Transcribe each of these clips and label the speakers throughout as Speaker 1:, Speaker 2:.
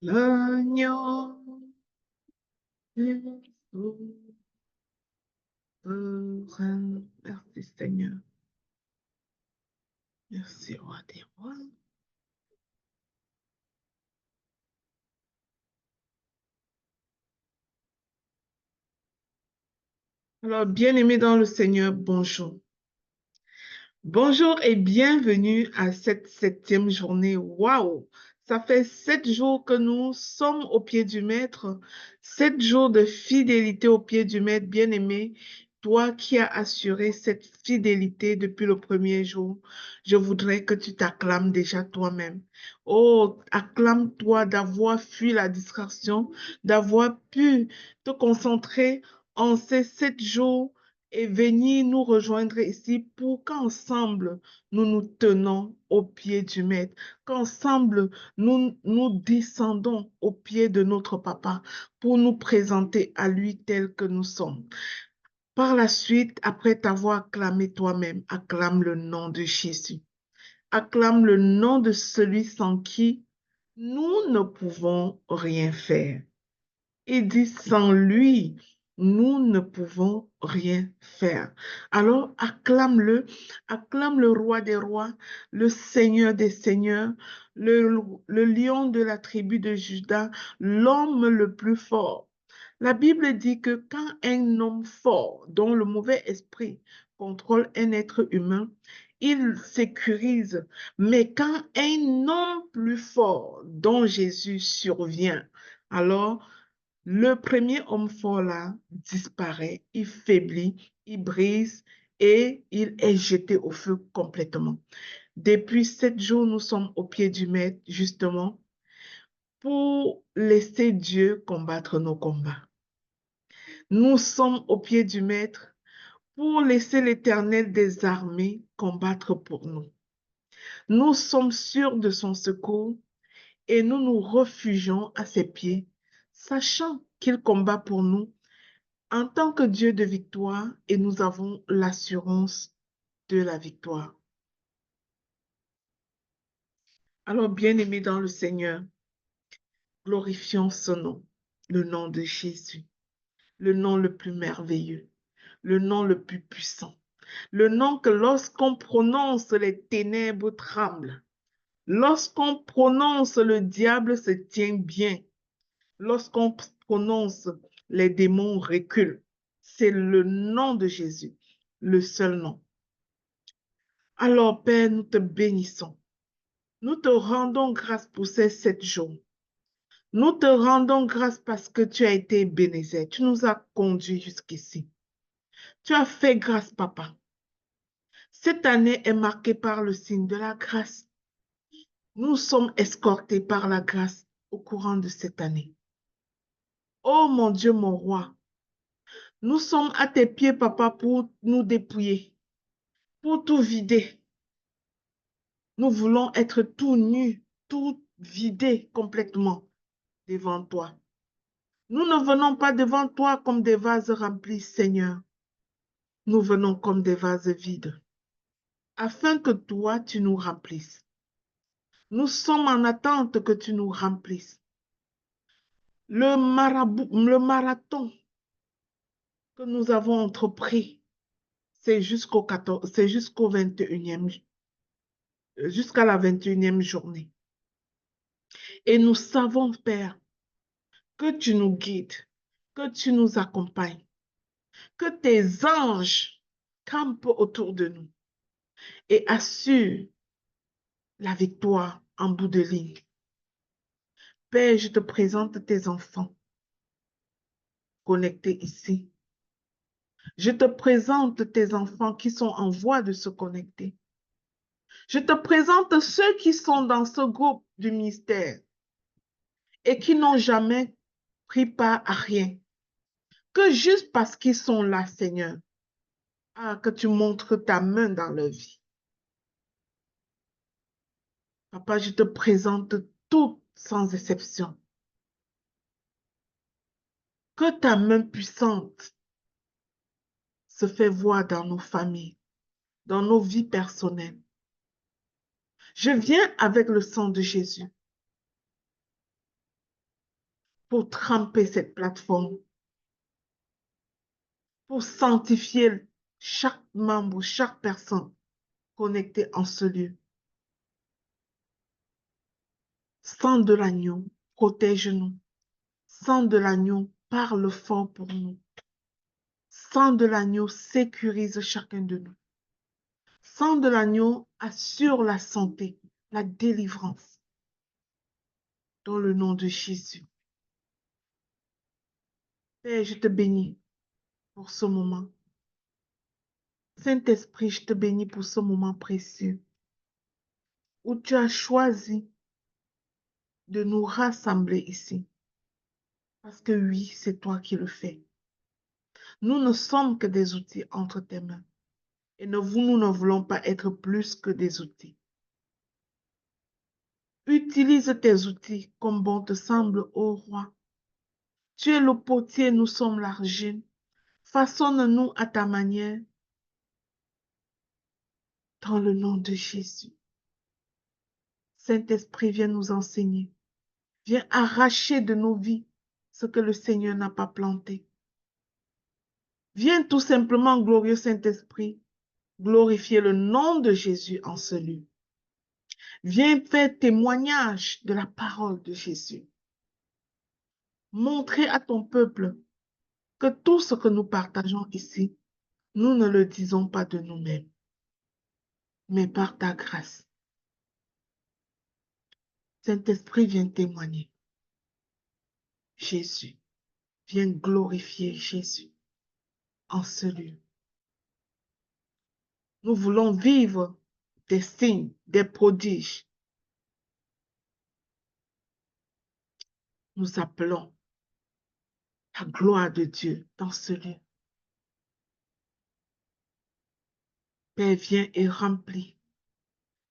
Speaker 1: L'agneau est souverain. Merci Seigneur. Merci roi des rois. Alors, bien-aimés dans le Seigneur, bonjour. Bonjour et bienvenue à cette 7e journée. Waouh! Ça fait 7 jours que nous sommes au pied du Maître, 7 jours de fidélité au pied du Maître, bien-aimé. Toi qui as assuré cette fidélité depuis le premier jour, je voudrais que tu t'acclames déjà toi-même. Oh, acclame-toi d'avoir fui la distraction, d'avoir pu te concentrer en ces 7 jours et venir nous rejoindre ici pour qu'ensemble nous nous tenons au pied du Maître, qu'ensemble nous descendons au pied de notre Papa pour nous présenter à lui tel que nous sommes. Par la suite, après t'avoir acclamé toi-même, acclame le nom de Jésus. Acclame le nom de celui sans qui nous ne pouvons rien faire. Il dit, sans lui, nous ne pouvons rien faire. Alors, acclame le roi des rois, le seigneur des seigneurs, le lion de la tribu de Juda, l'homme le plus fort. La Bible dit que quand un homme fort, dont le mauvais esprit contrôle un être humain, il sécurise. Mais quand un homme plus fort, dont Jésus survient, alors le premier homme fort là disparaît, il faiblit, il brise et il est jeté au feu complètement. Depuis 7 jours, nous sommes au pied du Maître, justement, pour laisser Dieu combattre nos combats. Nous sommes au pied du Maître pour laisser l'Éternel des armées combattre pour nous. Nous sommes sûrs de son secours et nous nous refugions à ses pieds, sachant qu'il combat pour nous en tant que Dieu de victoire et nous avons l'assurance de la victoire. Alors, bien-aimés dans le Seigneur, glorifions ce nom, le nom de Jésus, le nom le plus merveilleux, le nom le plus puissant, le nom que lorsqu'on prononce, les ténèbres tremblent. Lorsqu'on prononce, le diable se tient bien. Lorsqu'on prononce, les démons reculent. C'est le nom de Jésus, le seul nom. Alors, Père, nous te bénissons. Nous te rendons grâce pour ces 7 jours. Nous te rendons grâce parce que tu as été bénézé. Tu nous as conduits jusqu'ici. Tu as fait grâce, Papa. Cette année est marquée par le signe de la grâce. Nous sommes escortés par la grâce au courant de cette année. Oh mon Dieu, mon roi, nous sommes à tes pieds, Papa, pour nous dépouiller, pour tout vider. Nous voulons être tout nus, tout vidés complètement devant toi. Nous ne venons pas devant toi comme des vases remplis, Seigneur. Nous venons comme des vases vides, afin que toi, tu nous remplisses. Nous sommes en attente que tu nous remplisses. Le marathon que nous avons entrepris, c'est jusqu'au 21e, jusqu'à la 21e journée. Et nous savons, Père, que tu nous guides, que tu nous accompagnes, que tes anges campent autour de nous et assurent la victoire en bout de ligne. Père, je te présente tes enfants connectés ici. Je te présente tes enfants qui sont en voie de se connecter. Je te présente ceux qui sont dans ce groupe du mystère et qui n'ont jamais pris part à rien. Que juste parce qu'ils sont là, Seigneur, que tu montres ta main dans leur vie. Papa, je te présente toutes sans exception. Que ta main puissante se fait voir dans nos familles, dans nos vies personnelles. Je viens avec le sang de Jésus pour tremper cette plateforme, pour sanctifier chaque membre, chaque personne connectée en ce lieu. Sang de l'agneau, protège-nous. Sang de l'agneau, parle fort pour nous. Sang de l'agneau, sécurise chacun de nous. Sang de l'agneau, assure la santé, la délivrance. Dans le nom de Jésus. Père, je te bénis pour ce moment. Saint-Esprit, je te bénis pour ce moment précieux où tu as choisi de nous rassembler ici. Parce que oui, c'est toi qui le fais. Nous ne sommes que des outils entre tes mains. Et nous ne voulons pas être plus que des outils. Utilise tes outils comme bon te semble, ô roi. Tu es le potier, nous sommes l'argile. Façonne-nous à ta manière, dans le nom de Jésus. Saint-Esprit, viens nous enseigner. Viens arracher de nos vies ce que le Seigneur n'a pas planté. Viens tout simplement, glorieux Saint-Esprit, glorifier le nom de Jésus en ce lieu. Viens faire témoignage de la parole de Jésus. Montrer à ton peuple que tout ce que nous partageons ici, nous ne le disons pas de nous-mêmes, mais par ta grâce. Saint-Esprit, viens témoigner. Jésus, viens glorifier Jésus en ce lieu. Nous voulons vivre des signes, des prodiges. Nous appelons la gloire de Dieu dans ce lieu. Père, viens et remplis.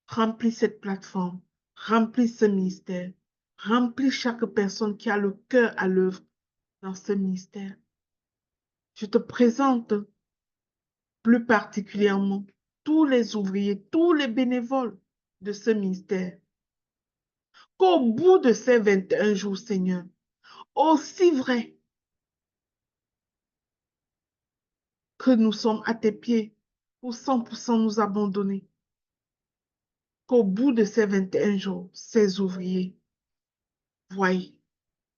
Speaker 1: Remplis cette plateforme. Remplis ce ministère. Remplis chaque personne qui a le cœur à l'œuvre dans ce ministère. Je te présente plus particulièrement tous les ouvriers, tous les bénévoles de ce ministère. Qu'au bout de ces 21 jours, Seigneur, aussi vrai que nous sommes à tes pieds pour 100% nous abandonner, qu'au bout de ces 21 jours, ces ouvriers voient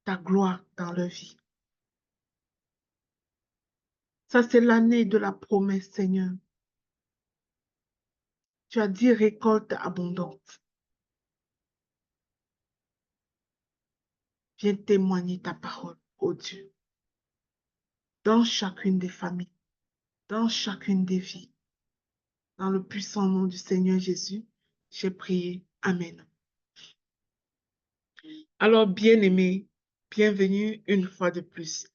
Speaker 1: ta gloire dans leur vie. Ça, c'est l'année de la promesse, Seigneur. Tu as dit récolte abondante. Viens témoigner ta parole, ô Dieu, dans chacune des familles, dans chacune des vies. Dans le puissant nom du Seigneur Jésus, j'ai prié. Amen. Alors, bien-aimés, bienvenue une fois de plus.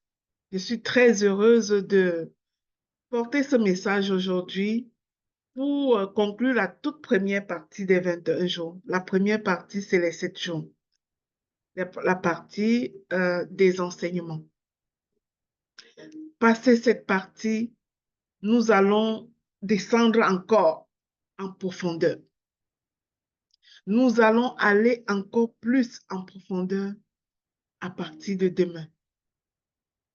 Speaker 1: Je suis très heureuse de porter ce message aujourd'hui pour conclure la toute première partie des 21 jours. La première partie, c'est les 7 jours. La partie des enseignements. Passé cette partie, nous allons descendre encore en profondeur. Nous allons aller encore plus en profondeur à partir de demain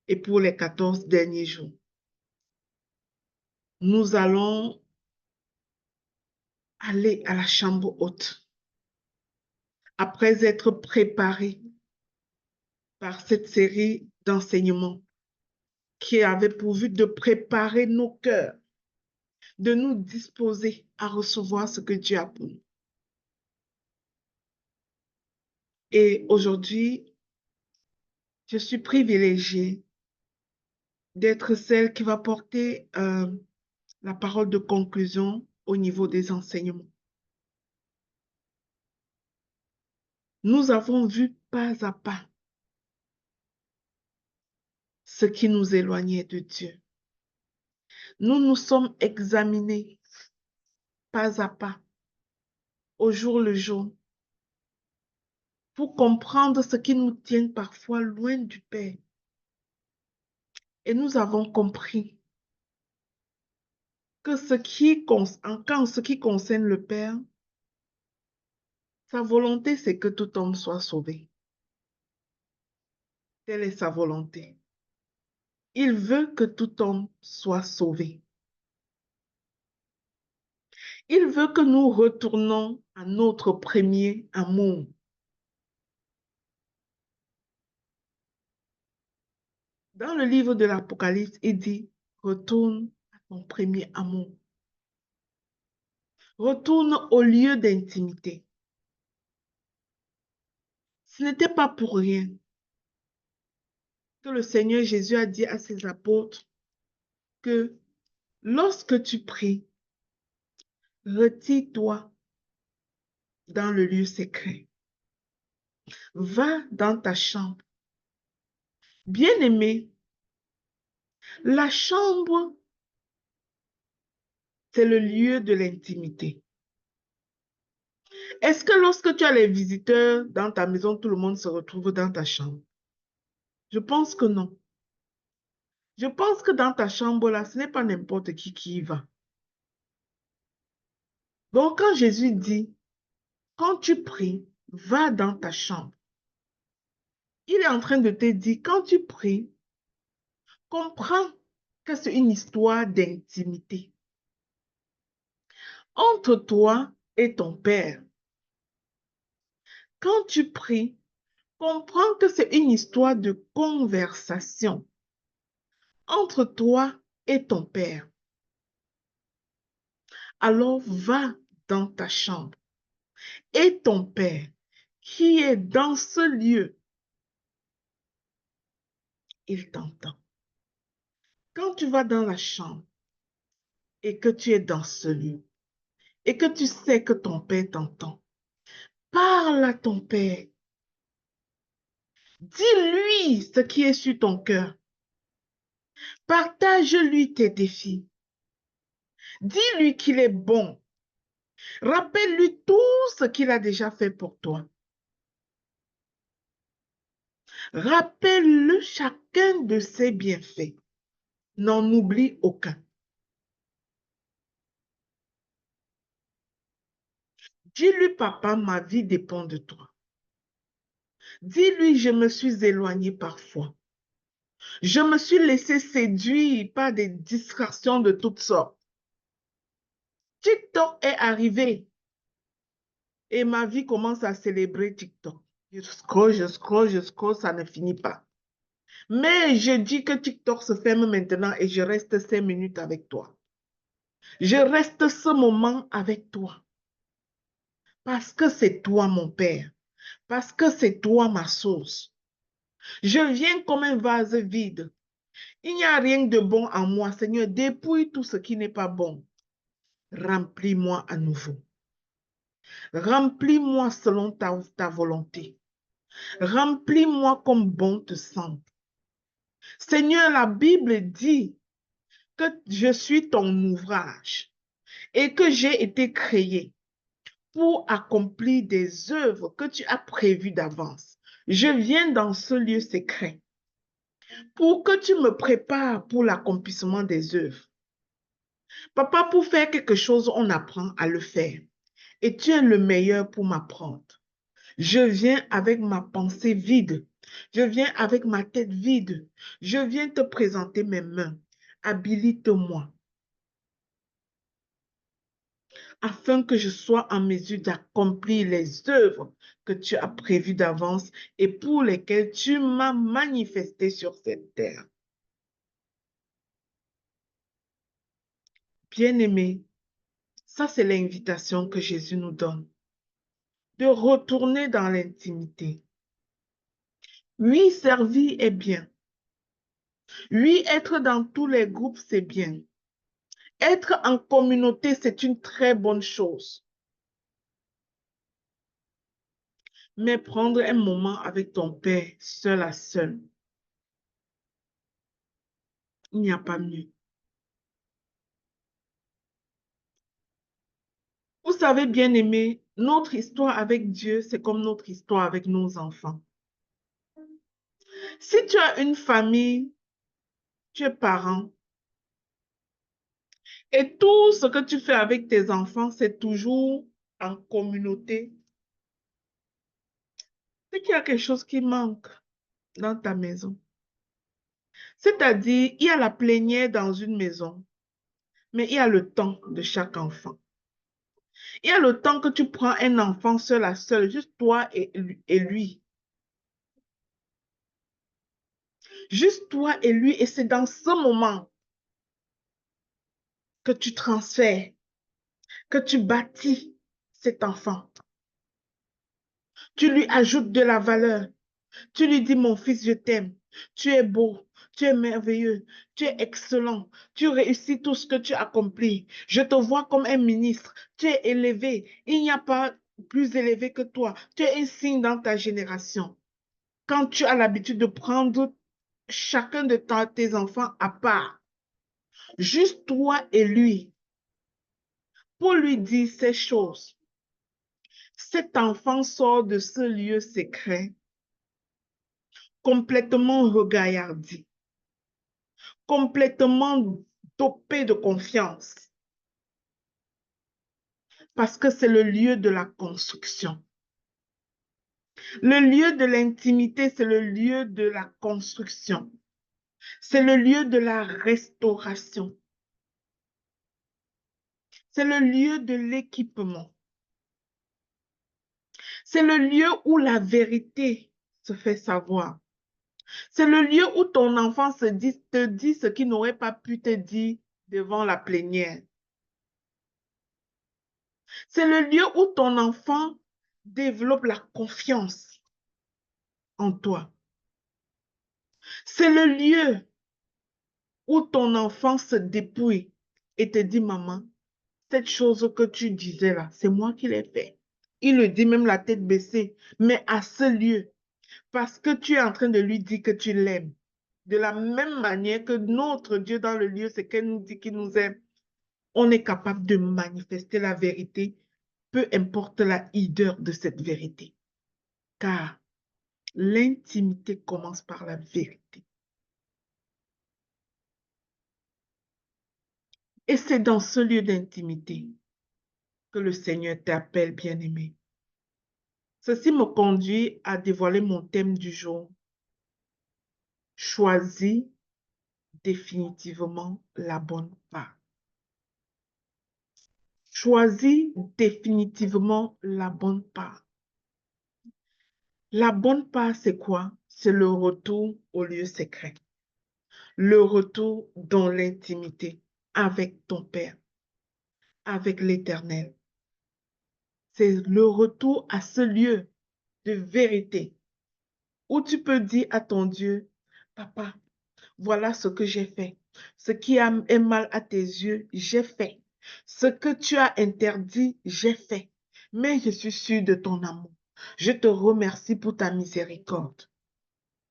Speaker 1: et pour les 14 derniers jours. Nous allons aller à la chambre haute après être préparés par cette série d'enseignements qui avait pour but de préparer nos cœurs, de nous disposer à recevoir ce que Dieu a pour nous. Et aujourd'hui, je suis privilégiée d'être celle qui va porter la parole de conclusion au niveau des enseignements. Nous avons vu pas à pas ce qui nous éloignait de Dieu. Nous nous sommes examinés pas à pas, au jour le jour, pour comprendre ce qui nous tient parfois loin du Père. Et nous avons compris que en ce qui concerne le Père, Sa volonté, c'est que tout homme soit sauvé. Telle est sa volonté. Il veut que tout homme soit sauvé. Il veut que nous retournons à notre premier amour. Dans le livre de l'Apocalypse, il dit, retourne à ton premier amour. Retourne au lieu d'intimité. Ce n'était pas pour rien que le Seigneur Jésus a dit à ses apôtres que lorsque tu pries, retire-toi dans le lieu secret. Va dans ta chambre. Bien-aimé, la chambre, c'est le lieu de l'intimité. Est-ce que lorsque tu as les visiteurs dans ta maison, tout le monde se retrouve dans ta chambre? Je pense que non. Je pense que dans ta chambre, là, ce n'est pas n'importe qui y va. Donc, quand Jésus dit, quand tu pries, va dans ta chambre, il est en train de te dire, quand tu pries, comprends que c'est une histoire d'intimité entre toi et ton Père. Quand tu pries, comprends que c'est une histoire de conversation entre toi et ton Père. Alors va dans ta chambre et ton Père qui est dans ce lieu, il t'entend. Quand tu vas dans la chambre et que tu es dans ce lieu et que tu sais que ton Père t'entend, parle à ton Père. Dis-lui ce qui est sur ton cœur. Partage-lui tes défis. Dis-lui qu'il est bon. Rappelle-lui tout ce qu'il a déjà fait pour toi. Rappelle-le chacun de ses bienfaits. N'en oublie aucun. Dis-lui, papa, ma vie dépend de toi. Dis-lui, je me suis éloignée parfois. Je me suis laissé séduire par des distractions de toutes sortes. TikTok est arrivé et ma vie commence à célébrer TikTok. Je scrolle, ça ne finit pas. Mais je dis que TikTok se ferme maintenant et je reste 5 minutes avec toi. Je reste ce moment avec toi. Parce que c'est toi mon Père. Parce que c'est toi ma source. Je viens comme un vase vide. Il n'y a rien de bon en moi. Seigneur, dépouille tout ce qui n'est pas bon. Remplis-moi à nouveau. Remplis-moi selon ta volonté. Remplis-moi comme bon te semble. Seigneur, la Bible dit que je suis ton ouvrage et que j'ai été créé pour accomplir des œuvres que tu as prévues d'avance. Je viens dans ce lieu secret pour que tu me prépares pour l'accomplissement des œuvres. Papa, pour faire quelque chose, on apprend à le faire. Et tu es le meilleur pour m'apprendre. Je viens avec ma pensée vide. Je viens avec ma tête vide. Je viens te présenter mes mains. Habilite-moi afin que je sois en mesure d'accomplir les œuvres que tu as prévues d'avance et pour lesquelles tu m'as manifesté sur cette terre. Bien-aimé, ça c'est l'invitation que Jésus nous donne, de retourner dans l'intimité. Oui, servir est bien. Oui, être dans tous les groupes, c'est bien. Être en communauté, c'est une très bonne chose. Mais prendre un moment avec ton Père, seul à seul, il n'y a pas mieux. Vous savez, bien aimé, notre histoire avec Dieu, c'est comme notre histoire avec nos enfants. Si tu as une famille, tu es parent, et tout ce que tu fais avec tes enfants, c'est toujours en communauté. c'est qu'il y a quelque chose qui manque dans ta maison. C'est-à-dire, il y a la plénière dans une maison, mais il y a le temps de chaque enfant. Il y a le temps que tu prends un enfant seul à seul, juste toi et lui. Juste toi et lui. Et c'est dans ce moment que tu transfères, que tu bâtis cet enfant. Tu lui ajoutes de la valeur. Tu lui dis, mon fils, je t'aime. Tu es beau, tu es merveilleux, tu es excellent, tu réussis tout ce que tu accomplis. Je te vois comme un ministre, tu es élevé. Il n'y a pas plus élevé que toi. Tu es un signe dans ta génération. Quand tu as l'habitude de prendre chacun de tes enfants à part, juste toi et lui, pour lui dire ces choses, cet enfant sort de ce lieu secret complètement regaillardi, complètement dopé de confiance, parce que c'est le lieu de la construction. Le lieu de l'intimité, c'est le lieu de la construction. C'est le lieu de la restauration. C'est le lieu de l'équipement. C'est le lieu où la vérité se fait savoir. C'est le lieu où ton enfant te dit ce qu'il n'aurait pas pu te dire devant la plénière. C'est le lieu où ton enfant développe la confiance en toi. C'est le lieu où ton enfant se dépouille et te dit, maman, cette chose que tu disais là, c'est moi qui l'ai fait. Il le dit même la tête baissée, mais à ce lieu, parce que tu es en train de lui dire que tu l'aimes. De la même manière que notre Dieu dans le lieu, c'est qu'elle nous dit qu'il nous aime. On est capable de manifester la vérité, peu importe la hideur de cette vérité. Car l'intimité commence par la vérité. Et c'est dans ce lieu d'intimité que le Seigneur t'appelle, bien-aimé. Ceci me conduit à dévoiler mon thème du jour. Choisis définitivement la bonne part. Choisis définitivement la bonne part. La bonne part, c'est quoi? C'est le retour au lieu secret. Le retour dans l'intimité avec ton Père, avec l'Éternel. C'est le retour à ce lieu de vérité où tu peux dire à ton Dieu, Papa, voilà ce que j'ai fait. Ce qui est mal à tes yeux, j'ai fait. Ce que tu as interdit, j'ai fait. Mais je suis sûr de ton amour. Je te remercie pour ta miséricorde.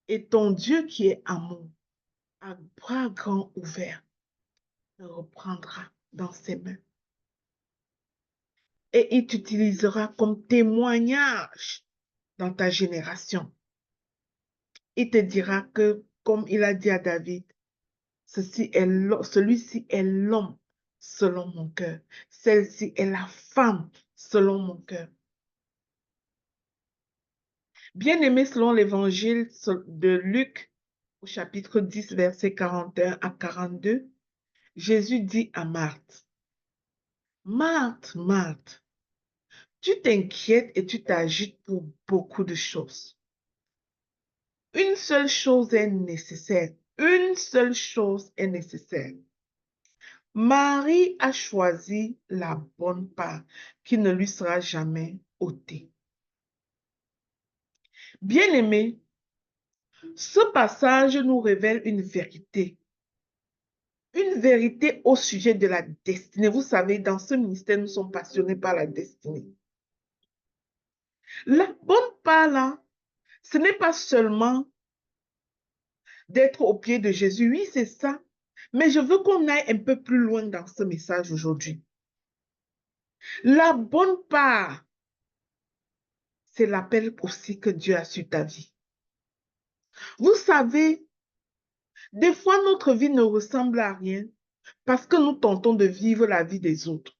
Speaker 1: Et ton Dieu qui est amour, à bras grands ouverts, te reprendra dans ses mains. Et il t'utilisera comme témoignage dans ta génération. Il te dira que, comme il a dit à David, celui-ci est l'homme selon mon cœur. Celle-ci est la femme selon mon cœur. Bien-aimé selon l'évangile de Luc, au chapitre 10, versets 41 à 42, Jésus dit à Marthe, Marthe, Marthe, tu t'inquiètes et tu t'agites pour beaucoup de choses. Une seule chose est nécessaire. Une seule chose est nécessaire. Marie a choisi la bonne part qui ne lui sera jamais ôtée. Bien-aimé, ce passage nous révèle une vérité au sujet de la destinée. Vous savez, dans ce ministère, nous sommes passionnés par la destinée. La bonne part là, ce n'est pas seulement d'être au pied de Jésus. Oui, c'est ça. Mais je veux qu'on aille un peu plus loin dans ce message aujourd'hui. La bonne part, c'est l'appel aussi que Dieu a sur ta vie. Vous savez, des fois, notre vie ne ressemble à rien parce que nous tentons de vivre la vie des autres.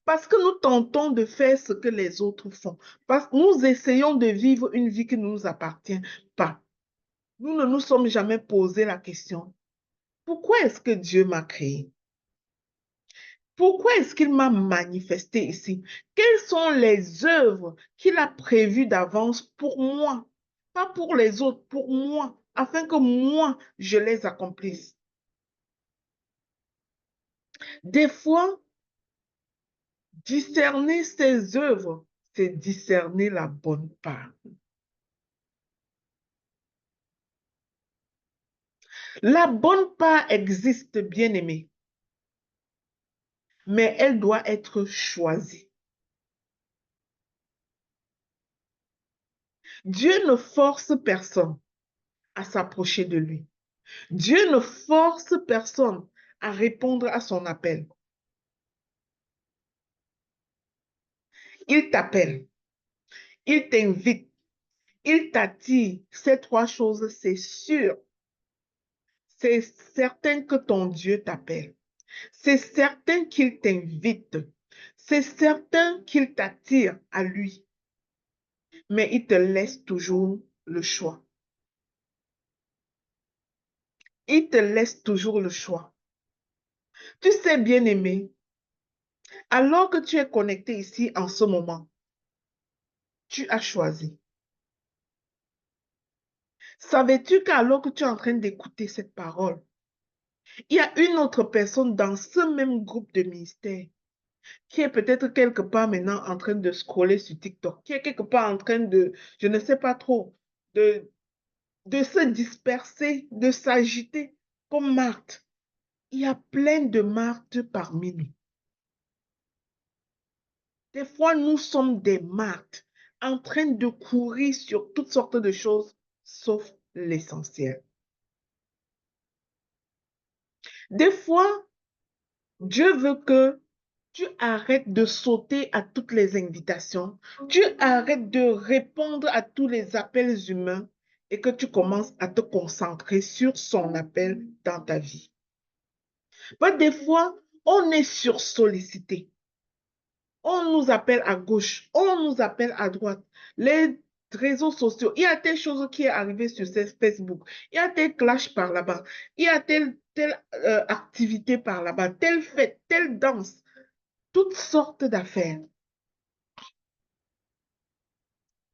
Speaker 1: Parce que nous tentons de faire ce que les autres font. Parce que nous essayons de vivre une vie qui ne nous appartient pas. Nous ne nous sommes jamais posé la question, pourquoi est-ce que Dieu m'a créé? Pourquoi est-ce qu'il m'a manifesté ici? Quelles sont les œuvres qu'il a prévues d'avance pour moi? Pas pour les autres, pour moi, afin que moi, je les accomplisse. Des fois, discerner ses œuvres, c'est discerner la bonne part. La bonne part existe, bien aimé, mais elle doit être choisie. Dieu ne force personne à s'approcher de lui. Dieu ne force personne à répondre à son appel. Il t'appelle, il t'invite, il t'attire. Ces trois choses, c'est sûr. C'est certain que ton Dieu t'appelle. C'est certain qu'il t'invite. C'est certain qu'il t'attire à lui. Mais il te laisse toujours le choix. Il te laisse toujours le choix. Tu sais, bien aimé, alors que tu es connecté ici en ce moment, tu as choisi. Savais-tu qu'alors que tu es en train d'écouter cette parole, il y a une autre personne dans ce même groupe de ministère qui est peut-être quelque part maintenant en train de scroller sur TikTok, qui est quelque part en train de, je ne sais pas trop, de se disperser, de s'agiter comme Marthe. Il y a plein de Marthe parmi nous. Des fois, nous sommes des Marthe en train de courir sur toutes sortes de choses, sauf l'essentiel. Des fois, Dieu veut que tu arrêtes de sauter à toutes les invitations, tu arrêtes de répondre à tous les appels humains et que tu commences à te concentrer sur son appel dans ta vie. Des fois, on est sursollicité. On nous appelle à gauche, on nous appelle à droite. Les réseaux sociaux, il y a telle chose qui est arrivée sur Facebook, il y a tel clash par là-bas, il y a telle activité par là-bas, telle fête, telle danse, toutes sortes d'affaires.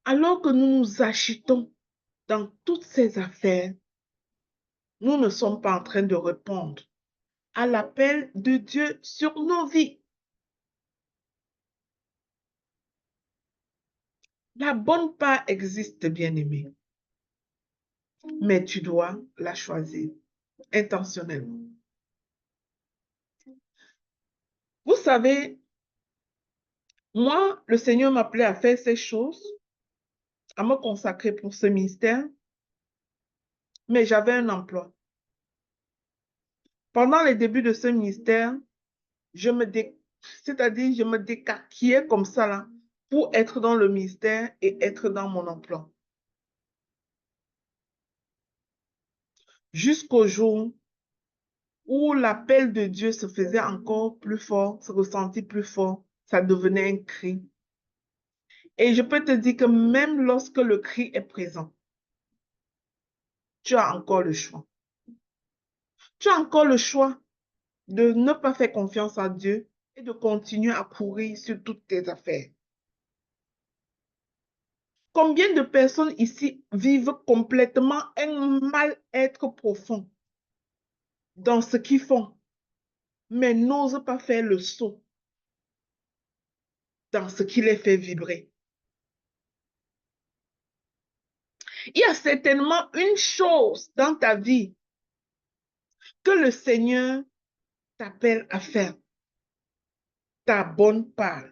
Speaker 1: Alors que nous nous achetons dans toutes ces affaires, nous ne sommes pas en train de répondre à l'appel de Dieu sur nos vies. La bonne part existe, bien-aimé, mais tu dois la choisir intentionnellement. Vous savez, moi, le Seigneur m'appelait à faire ces choses, à me consacrer pour ce ministère, mais j'avais un emploi. Pendant les débuts de ce ministère, c'est-à-dire je me décarquillais comme ça là, pour être dans le ministère et être dans mon emploi. Jusqu'au jour où l'appel de Dieu se faisait encore plus fort, se ressentit plus fort, ça devenait un cri. Et je peux te dire que même lorsque le cri est présent, tu as encore le choix. Tu as encore le choix de ne pas faire confiance à Dieu et de continuer à courir sur toutes tes affaires. Combien de personnes ici vivent complètement un mal-être profond dans ce qu'ils font, mais n'osent pas faire le saut dans ce qui les fait vibrer? Il y a certainement une chose dans ta vie que le Seigneur t'appelle à faire, ta bonne part.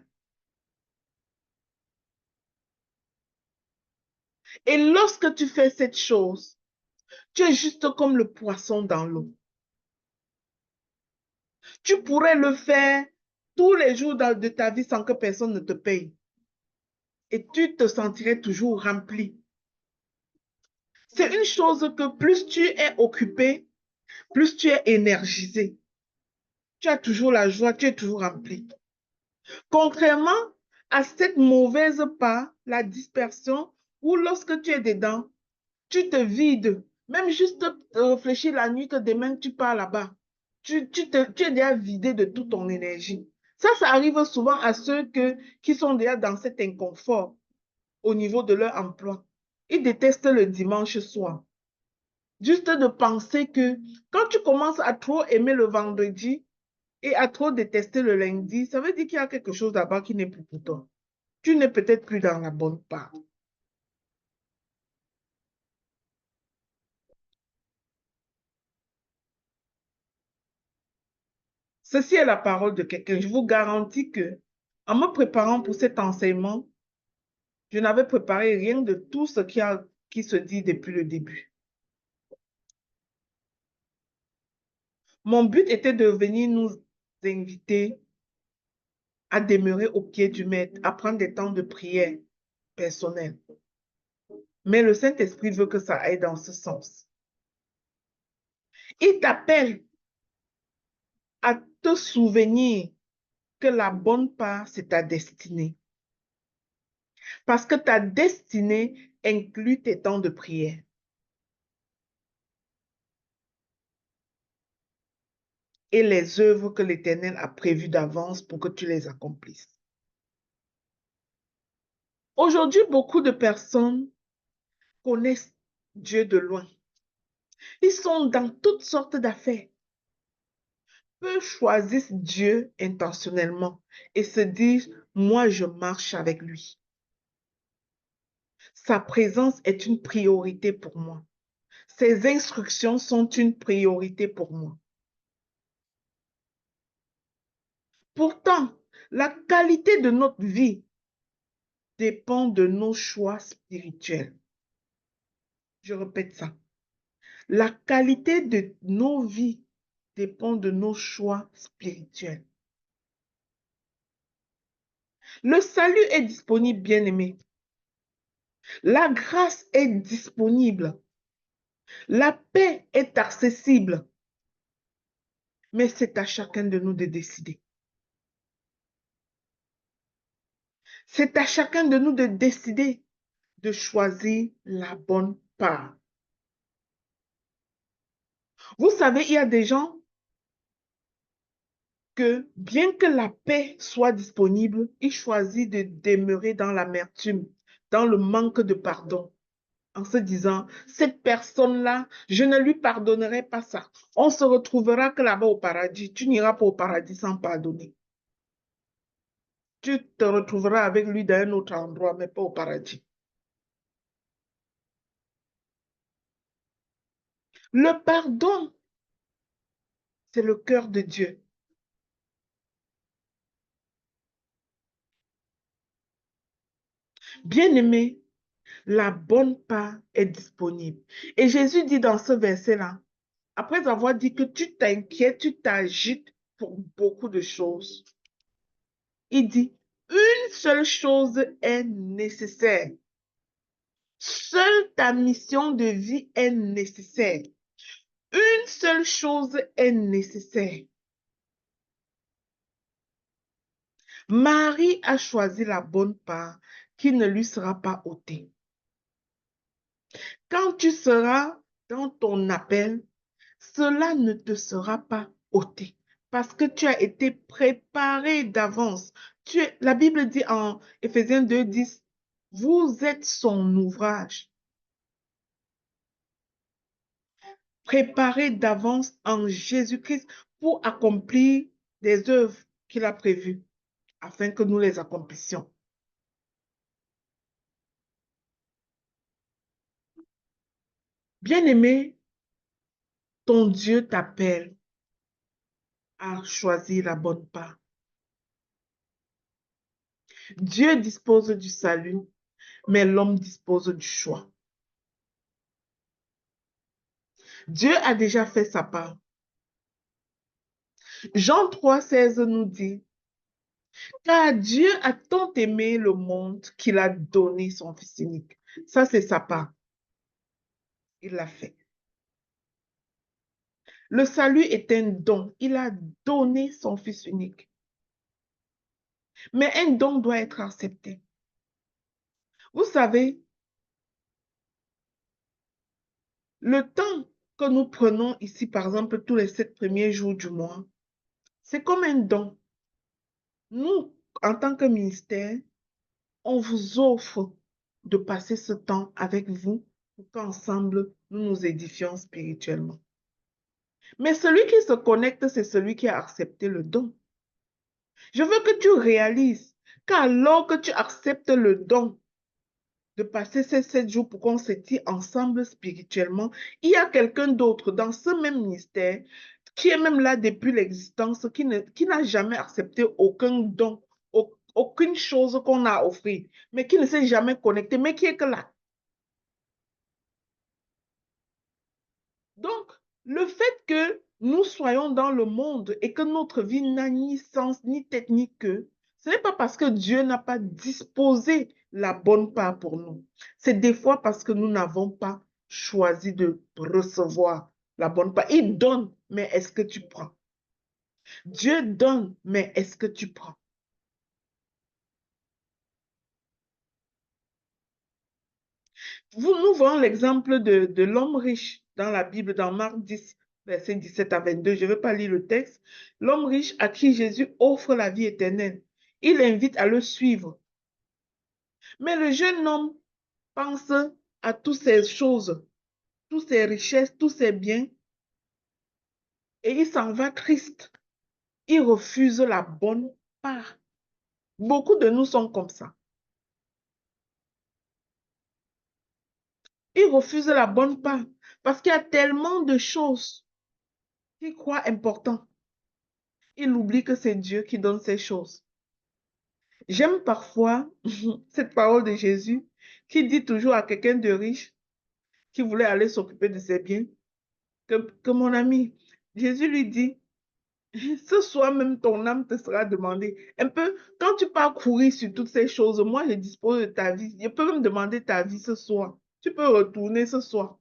Speaker 1: Et lorsque tu fais cette chose, tu es juste comme le poisson dans l'eau. Tu pourrais le faire tous les jours de ta vie sans que personne ne te paye. Et tu te sentirais toujours rempli. C'est une chose que plus tu es occupé, plus tu es énergisé. Tu as toujours la joie, tu es toujours rempli. Contrairement à cette mauvaise part, la dispersion, où lorsque tu es dedans, tu te vides. Même juste réfléchir la nuit que demain tu pars là-bas. Tu es déjà vidé de toute ton énergie. Ça arrive souvent à ceux qui sont déjà dans cet inconfort au niveau de leur emploi. Ils détestent le dimanche soir. Juste de penser que quand tu commences à trop aimer le vendredi et à trop détester le lundi, ça veut dire qu'il y a quelque chose là-bas qui n'est plus pour toi. Tu n'es peut-être plus dans la bonne part. Ceci est la parole de quelqu'un. Je vous garantis que, en me préparant pour cet enseignement, je n'avais préparé rien de tout ce qui se dit depuis le début. Mon but était de venir nous inviter à demeurer au pied du Maître, à prendre des temps de prière personnels. Mais le Saint-Esprit veut que ça aille dans ce sens. Il t'appelle à te souvenir que la bonne part, c'est ta destinée. Parce que ta destinée inclut tes temps de prière. Et les œuvres que l'Éternel a prévues d'avance pour que tu les accomplisses. Aujourd'hui, beaucoup de personnes connaissent Dieu de loin. Ils sont dans toutes sortes d'affaires. Peu choisissent Dieu intentionnellement et se disent, moi, je marche avec lui. Sa présence est une priorité pour moi. Ses instructions sont une priorité pour moi. Pourtant, la qualité de notre vie dépend de nos choix spirituels. Je répète ça. La qualité de nos vies dépend de nos choix spirituels. Le salut est disponible, bien-aimé. La grâce est disponible. La paix est accessible. Mais c'est à chacun de nous de décider. C'est à chacun de nous de décider de choisir la bonne part. Vous savez, il y a des gens que, bien que la paix soit disponible, ils choisissent de demeurer dans l'amertume, dans le manque de pardon, en se disant, cette personne-là, je ne lui pardonnerai pas ça. On se retrouvera que là-bas au paradis. Tu n'iras pas au paradis sans pardonner. Tu te retrouveras avec lui dans un autre endroit, mais pas au paradis. Le pardon, c'est le cœur de Dieu. Bien-aimé, la bonne part est disponible. Et Jésus dit dans ce verset-là, après avoir dit que tu t'inquiètes, tu t'agites pour beaucoup de choses, il dit, une seule chose est nécessaire. Seule ta mission de vie est nécessaire. Une seule chose est nécessaire. Marie a choisi la bonne part qui ne lui sera pas ôtée. Quand tu seras dans ton appel, cela ne te sera pas ôté parce que tu as été préparé d'avance. La Bible dit en Éphésiens 2:10, vous êtes son ouvrage, préparé d'avance en Jésus-Christ pour accomplir des œuvres qu'il a prévues afin que nous les accomplissions. Bien-aimé, ton Dieu t'appelle à choisir la bonne part. Dieu dispose du salut, mais l'homme dispose du choix. Dieu a déjà fait sa part. Jean 3,16 nous dit, car Dieu a tant aimé le monde qu'il a donné son Fils unique. Ça, c'est sa part. Il l'a fait. Le salut est un don. Il a donné son Fils unique. Mais un don doit être accepté. Vous savez, le temps que nous prenons ici, par exemple, tous les 7 premiers jours du mois, c'est comme un don. Nous, en tant que ministère, on vous offre de passer ce temps avec vous pour qu'ensemble, nous nous édifions spirituellement. Mais celui qui se connecte, c'est celui qui a accepté le don. Je veux que tu réalises qu'alors que tu acceptes le don de passer ces 7 jours pour qu'on s'étire ensemble spirituellement, il y a quelqu'un d'autre dans ce même ministère qui est même là depuis l'existence, qui n'a jamais accepté aucun don, aucune chose qu'on a offert, mais qui ne s'est jamais connecté, mais qui est que là. Donc, le fait que nous soyons dans le monde et que notre vie n'a ni sens, ni tête, ni queue, ce n'est pas parce que Dieu n'a pas disposé la bonne part pour nous. C'est des fois parce que nous n'avons pas choisi de recevoir la bonne part. Il donne, mais est-ce que tu prends? Dieu donne, mais est-ce que tu prends? Nous voyons l'exemple de l'homme riche dans la Bible, dans Marc 10, versets 17 à 22. Je ne vais pas lire le texte. L'homme riche à qui Jésus offre la vie éternelle. Il l'invite à le suivre. Mais le jeune homme pense à toutes ces choses, toutes ces richesses, tous ces biens, et il s'en va triste. Il refuse la bonne part. Beaucoup de nous sont comme ça. Il refuse la bonne part parce qu'il y a tellement de choses qu'il croit importantes. Il oublie que c'est Dieu qui donne ces choses. J'aime parfois cette parole de Jésus qui dit toujours à quelqu'un de riche qui voulait aller s'occuper de ses biens que mon ami, Jésus lui dit, ce soir même ton âme te sera demandée. Un peu, quand tu pars courir sur toutes ces choses, moi je dispose de ta vie. Je peux même demander ta vie ce soir. Tu peux retourner ce soir.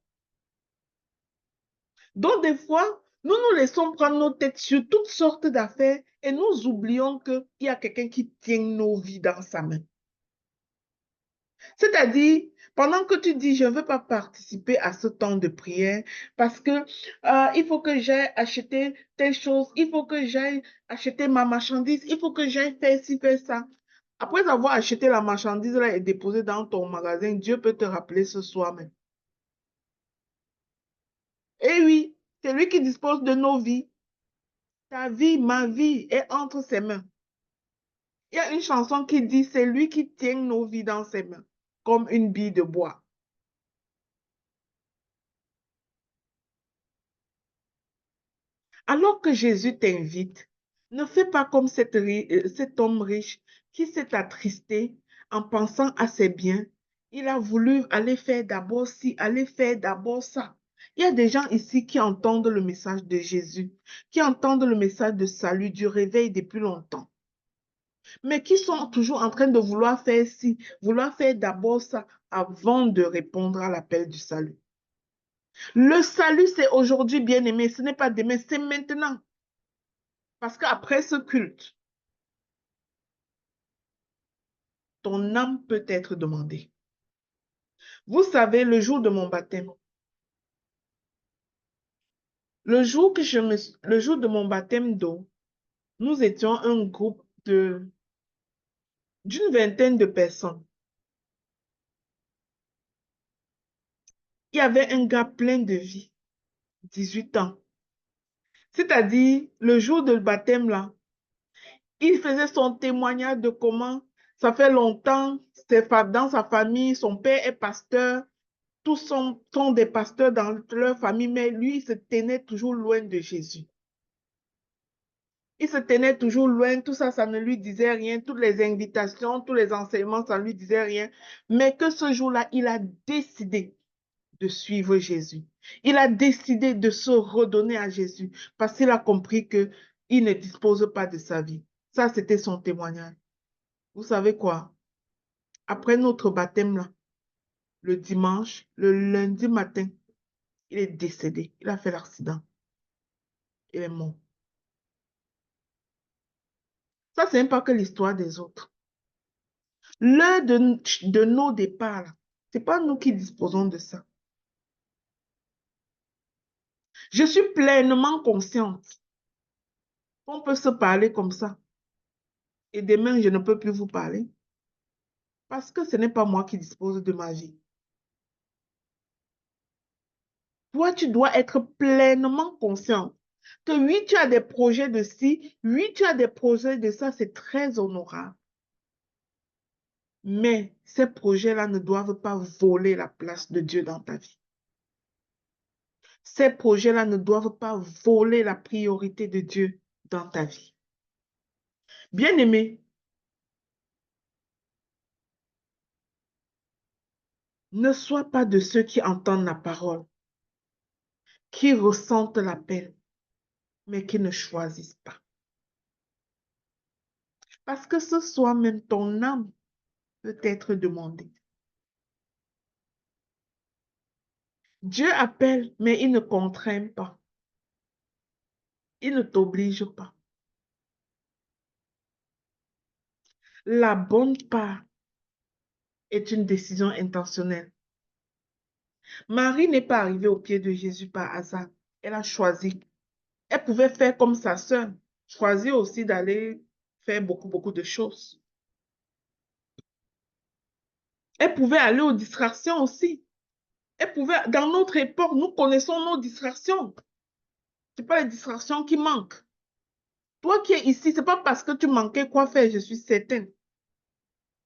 Speaker 1: Donc des fois, nous nous laissons prendre nos têtes sur toutes sortes d'affaires et nous oublions qu'il y a quelqu'un qui tient nos vies dans sa main. C'est-à-dire, pendant que tu dis, je ne veux pas participer à ce temps de prière parce que il faut que j'aille acheter telle chose, il faut que j'aille acheter ma marchandise, il faut que j'aille faire ci, faire ça. Après avoir acheté la marchandise là et déposé dans ton magasin, Dieu peut te rappeler ce soir même. Et oui, c'est lui qui dispose de nos vies. Ta vie, ma vie est entre ses mains. Il y a une chanson qui dit, c'est lui qui tient nos vies dans ses mains, comme une bille de bois. Alors que Jésus t'invite, ne fais pas comme cet homme riche qui s'est attristé en pensant à ses biens. Il a voulu aller faire d'abord ci, aller faire d'abord ça. Il y a des gens ici qui entendent le message de Jésus, qui entendent le message de salut, du réveil depuis longtemps, mais qui sont toujours en train de vouloir faire ci, vouloir faire d'abord ça avant de répondre à l'appel du salut. Le salut, c'est aujourd'hui, bien-aimé, ce n'est pas demain, c'est maintenant. Parce qu'après ce culte, ton âme peut être demandée. Vous savez, le jour de mon baptême, le jour de mon baptême d'eau, nous étions un groupe d'une vingtaine de personnes. Il y avait un gars plein de vie, 18 ans. C'est-à-dire, le jour de baptême, là, il faisait son témoignage de comment ça fait longtemps, dans sa famille, son père est pasteur, tous sont des pasteurs dans leur famille, mais lui, il se tenait toujours loin de Jésus. Il se tenait toujours loin, tout ça, ça ne lui disait rien, toutes les invitations, tous les enseignements, ça ne lui disait rien. Mais que ce jour-là, il a décidé de suivre Jésus. Il a décidé de se redonner à Jésus parce qu'il a compris qu'il ne dispose pas de sa vie. Ça, c'était son témoignage. Vous savez quoi? Après notre baptême, là, le dimanche, le lundi matin, il est décédé. Il a fait l'accident. Il est mort. Ça, c'est même pas que l'histoire des autres. L'heure de nos départs, ce n'est pas nous qui disposons de ça. Je suis pleinement consciente qu'on peut se parler comme ça. Et demain, je ne peux plus vous parler. Parce que ce n'est pas moi qui dispose de ma vie. Toi, tu dois être pleinement conscient que oui, tu as des projets de ci, oui, tu as des projets de ça, c'est très honorable. Mais ces projets-là ne doivent pas voler la place de Dieu dans ta vie. Ces projets-là ne doivent pas voler la priorité de Dieu dans ta vie. Bien-aimé, ne sois pas de ceux qui entendent la parole, qui ressentent l'appel, mais qui ne choisissent pas. Parce que ce soit même ton âme peut être demandée. Dieu appelle, mais il ne contraint pas. Il ne t'oblige pas. La bonne part est une décision intentionnelle. Marie n'est pas arrivée au pied de Jésus par hasard. Elle a choisi. Elle pouvait faire comme sa sœur, choisir aussi d'aller faire beaucoup de choses. Elle pouvait aller aux distractions aussi. Elle pouvait, dans notre époque, nous connaissons nos distractions. Ce n'est pas les distractions qui manquent. Toi qui es ici, ce n'est pas parce que tu manquais quoi faire, je suis certaine.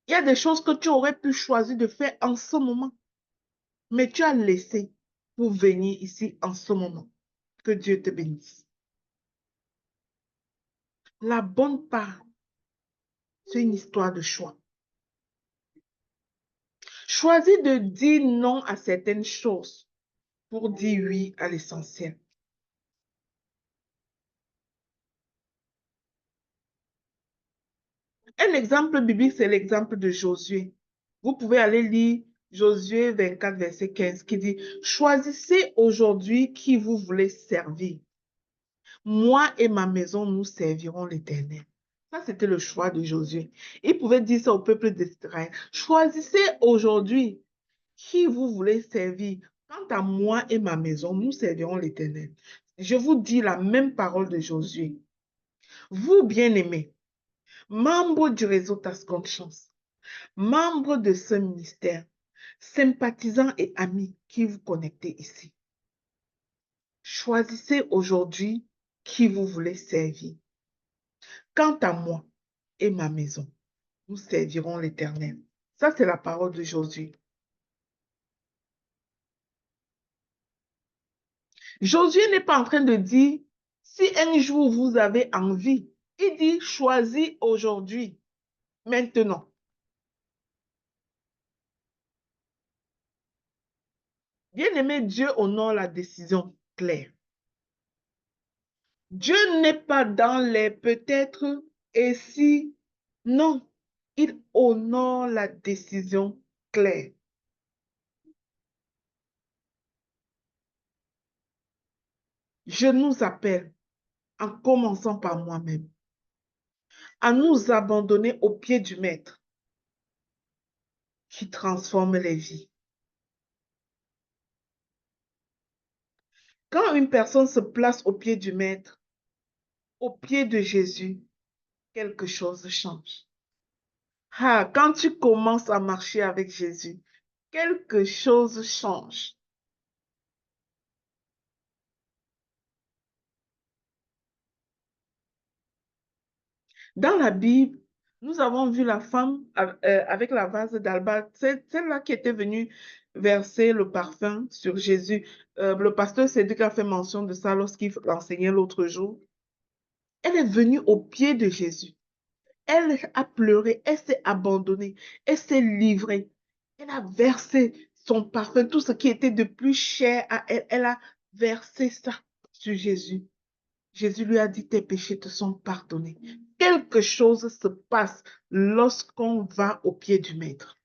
Speaker 1: Il y a des choses que tu aurais pu choisir de faire en ce moment, mais tu as laissé pour venir ici en ce moment. Que Dieu te bénisse. La bonne part, c'est une histoire de choix. Choisis de dire non à certaines choses pour dire oui à l'essentiel. Un exemple biblique, c'est l'exemple de Josué. Vous pouvez aller lire Josué 24, verset 15, qui dit, « Choisissez aujourd'hui qui vous voulez servir. Moi et ma maison, nous servirons l'Éternel. » Ça, c'était le choix de Josué. Il pouvait dire ça au peuple d'Israël. « Choisissez aujourd'hui qui vous voulez servir. Quant à moi et ma maison, nous servirons l'Éternel. » Je vous dis la même parole de Josué. Vous, bien-aimés, membres du réseau Tascom Chance, membres de ce ministère, sympathisants et amis qui vous connectez ici, choisissez aujourd'hui qui vous voulez servir. Quant à moi et ma maison, nous servirons l'Éternel. Ça, c'est la parole de Josué. Josué n'est pas en train de dire, si un jour vous avez envie, il dit, choisis aujourd'hui, maintenant. Bien-aimé, Dieu honore la décision claire. Dieu n'est pas dans les peut-être et si. Non, il honore la décision claire. Je nous appelle, en commençant par moi-même, à nous abandonner au pied du Maître qui transforme les vies. Quand une personne se place au pied du Maître, au pied de Jésus, quelque chose change. Ah, quand tu commences à marcher avec Jésus, quelque chose change. Dans la Bible, nous avons vu la femme avec la vase d'albâtre, celle-là qui était venue verser le parfum sur Jésus. Le pasteur Cédric a fait mention de ça lorsqu'il enseignait l'autre jour. Elle est venue au pied de Jésus. Elle a pleuré, elle s'est abandonnée, elle s'est livrée. Elle a versé son parfum, tout ce qui était de plus cher à elle. Elle a versé ça sur Jésus. Jésus lui a dit, tes péchés te sont pardonnés. Quelque chose se passe lorsqu'on va au pied du Maître.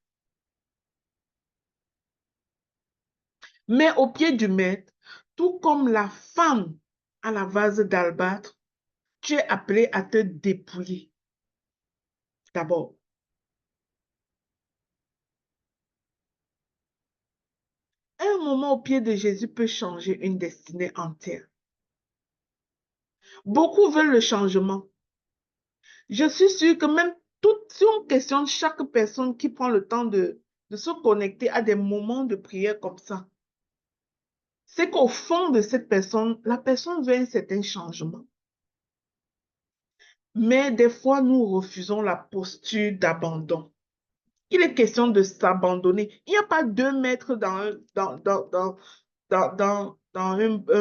Speaker 1: Mais au pied du Maître, tout comme la femme à la vase d'albâtre, tu es appelé à te dépouiller. d'abord. Un moment au pied de Jésus peut changer une destinée entière. Beaucoup veulent le changement. Je suis sûre que même si on questionne chaque personne qui prend le temps de se connecter à des moments de prière comme ça, c'est qu'au fond de cette personne, la personne veut un certain changement. Mais des fois, nous refusons la posture d'abandon. Il est question de s'abandonner. Il n'y a pas 2 maîtres dans un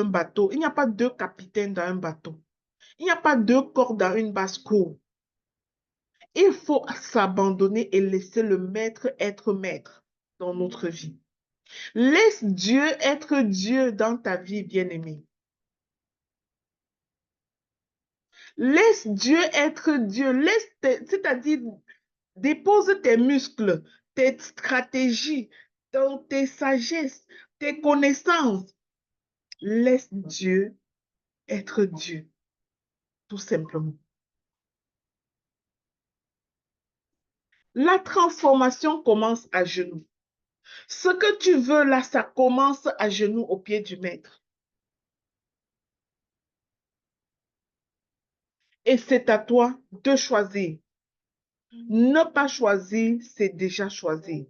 Speaker 1: bateau. Il n'y a pas 2 capitaines dans un bateau. Il n'y a pas 2 corps dans une basse-cour. Il faut s'abandonner et laisser le maître être maître dans notre vie. Laisse Dieu être Dieu dans ta vie, bien-aimé. Laisse Dieu être Dieu. C'est-à-dire, dépose tes muscles, tes stratégies, tes sagesses, tes connaissances. Laisse Dieu être Dieu, tout simplement. La transformation commence à genoux. Ce que tu veux là, ça commence à genoux au pied du maître. Et c'est à toi de choisir. Ne pas choisir, c'est déjà choisir.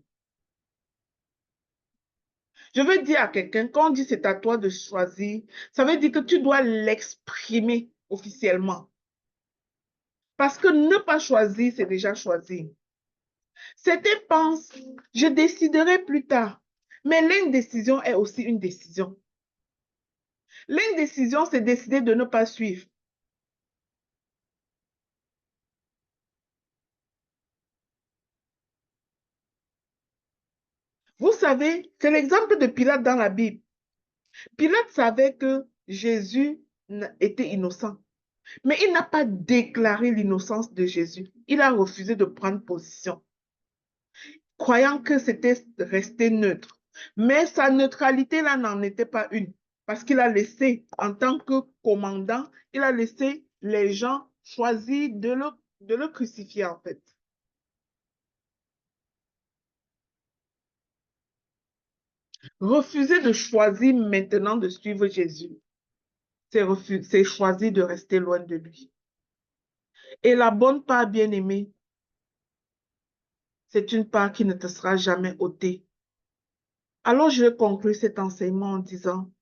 Speaker 1: Je veux dire à quelqu'un, quand on dit c'est à toi de choisir, ça veut dire que tu dois l'exprimer officiellement. Parce que ne pas choisir, c'est déjà choisir. Certains pensent, je déciderai plus tard. Mais l'indécision est aussi une décision. L'indécision, c'est décider de ne pas suivre. Vous savez, c'est l'exemple de Pilate dans la Bible. Pilate savait que Jésus était innocent. Mais il n'a pas déclaré l'innocence de Jésus. Il a refusé de prendre position, croyant que c'était resté neutre. Mais sa neutralité là n'en était pas une. Parce qu'il a laissé, en tant que commandant, il a laissé les gens choisir de le crucifier en fait. Refuser de choisir maintenant de suivre Jésus, c'est choisir de rester loin de lui. Et la bonne part, bien-aimée, c'est une part qui ne te sera jamais ôtée. Alors, je vais conclure cet enseignement en disant,